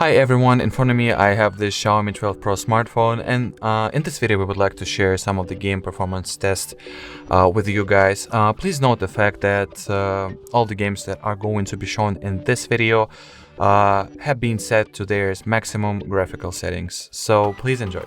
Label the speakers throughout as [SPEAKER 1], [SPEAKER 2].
[SPEAKER 1] Hi everyone, in front of me I have this Xiaomi 12 Pro smartphone, and in this video we would like to share some of the game performance tests with you guys. Please note the fact that all the games that are going to be shown in this video have been set to their maximum graphical settings, so please enjoy.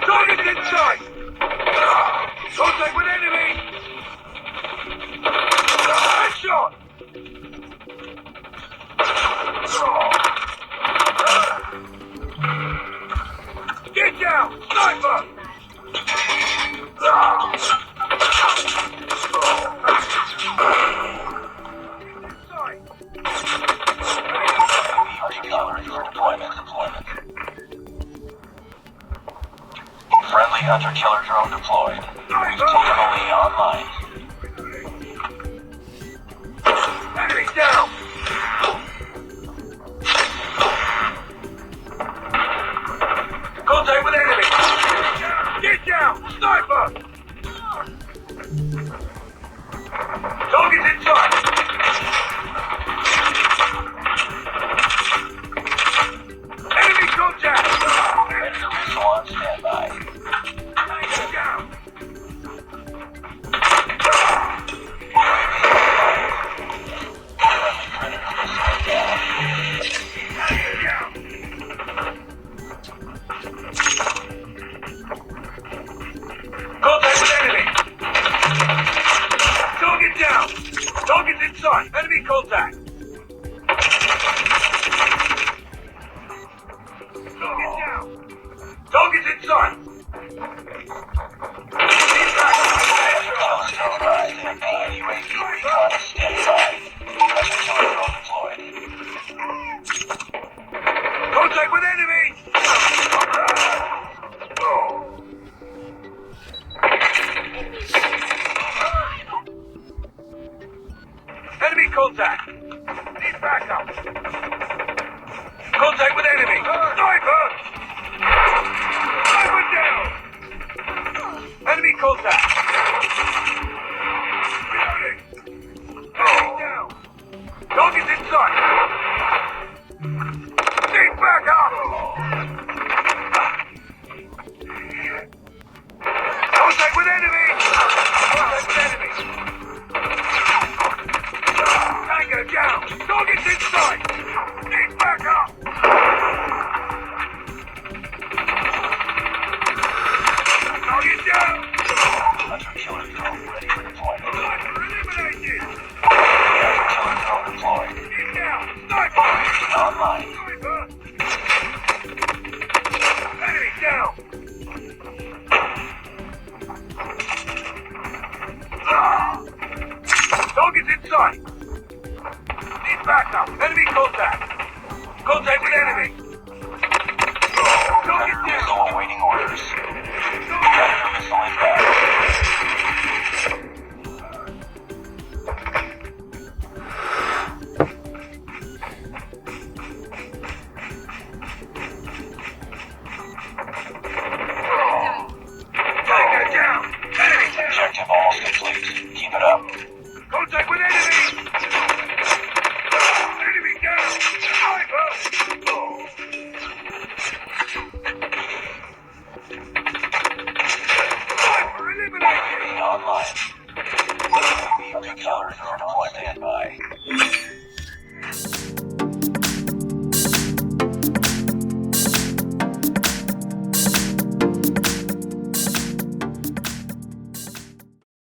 [SPEAKER 2] Target inside! Contact with enemy! Headshot! Get down! Sniper!
[SPEAKER 3] Friendly hunter-killer drone deployed. Totally online.
[SPEAKER 2] Enemy down! Contact with enemy! Get down! Sniper! Target's inside! Enemy contact!
[SPEAKER 3] Predator missile on standby.
[SPEAKER 2] Get down! Contact with enemy! Target down! Target's inside! Enemy contact! Target down! Target's inside!
[SPEAKER 3] UAV recon standby. Hunter-killer drone deployed.
[SPEAKER 2] Contact with enemy! Enemy contact! Need backup! Contact with enemy! Sniper! Sniper down! Enemy contact! Reloading! Enemy down! Target's inside! Need backup! Contact with enemy! Contact with enemy! Tango down! Target's inside! Need backup! Target down!
[SPEAKER 3] Hunter-killer drone ready for deployment.
[SPEAKER 2] Sniper eliminated!
[SPEAKER 3] Hunter-killer drone deployed.
[SPEAKER 2] Get down! Sniper!
[SPEAKER 3] Online.
[SPEAKER 2] Sniper! Enemy down! Target's inside! Need backup! Enemy contact! Contact with enemy! Target
[SPEAKER 3] Predator
[SPEAKER 2] down!
[SPEAKER 3] missile awaiting orders. Predator missile inbound.
[SPEAKER 2] Tango down! Enemy down!
[SPEAKER 3] Objective almost complete. Keep it up.
[SPEAKER 2] Contact with enemy! Enemy down! Sniper! Sniper eliminated!
[SPEAKER 3] UAV online. UAV hunter-killer drone deployment standby.